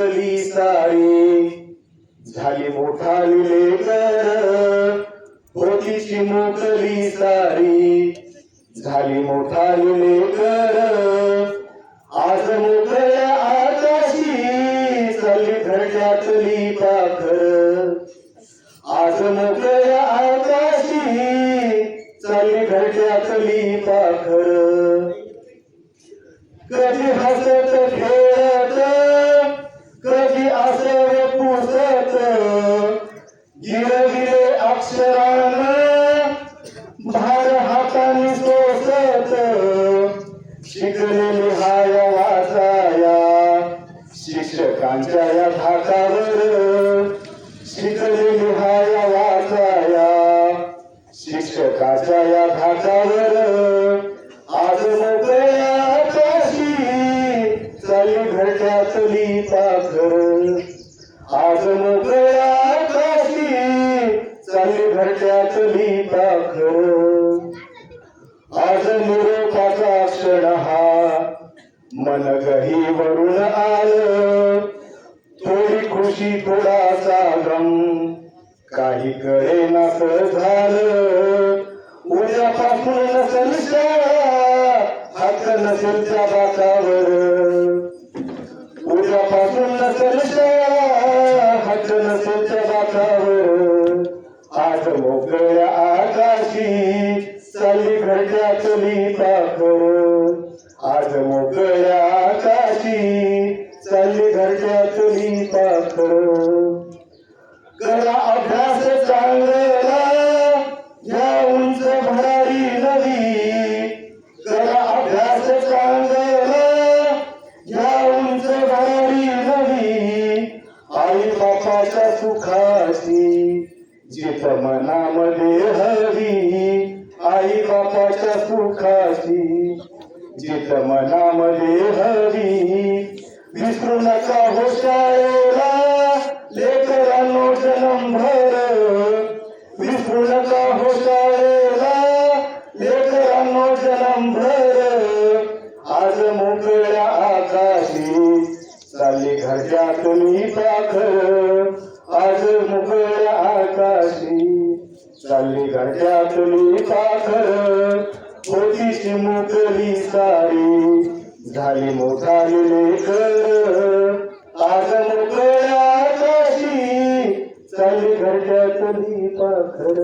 मोकली सारी झाली मोठाली लेकर, होतीची मोकली सारी झाली मोठाली लेकर. आज मोकळ्या आकाशी चालली घरट्यातली पाखर. आज मोकळ्या आकाशी चालली घरट्यातली पाखर. कधी हसत खेळत, कधी आसव पुसत, गिरविले अक्षरानं भार हाताने सोसत. शिकले लिहाया वाचाया शिक्षकांच्या या धाकावर. शिकले लिहाया वाचाया शिक्षकाच्या या धाकावर. आज मोकळ्या आकाशी चालली घरट्यातली पाखर. आज मोकळ्या आकाशी चालली घरट्यातली पाखर. आज निरोपाचा क्षण हा मन गहीवरून आलं. थोडी खुशी थोडासा गम काही कळेनास झालं. उद्यापासून नसेल शाळा हक्क नसेल त्या बाकावर. उद्यापासून नसेल शाळा हक्क नसेल त्या बाकावर. आज मोकळ्या आकाशी चालली घरट्यातली पाखर. आज मोकळ्या आकाशी चालली घरट्यातली पाखर. करा अभ्यास चांगला या उंच भरारी नवी. करा अभ्यास चांगला या उंच भरारी नवी. आई बापाच्या सुखाची जित मनामध्ये हवी. आई बापाच्या सुखाची जित मनामध्ये हवी. विसरू नका हो शाळेला लेकरांनो जन्मभर. विसरू नका हो शाळेला लेकरांनो जन्मभर. आज मोकळ्या आकाशी चालली घरट्यातली पाखर. आज मोकळ्या आकाशी चालली घरट्यातली पाखर. होतीची मोकली सारी झाली मोठाली लेकर. आज मोकळ्या आकाशी चालली घरट्यातली पाखर.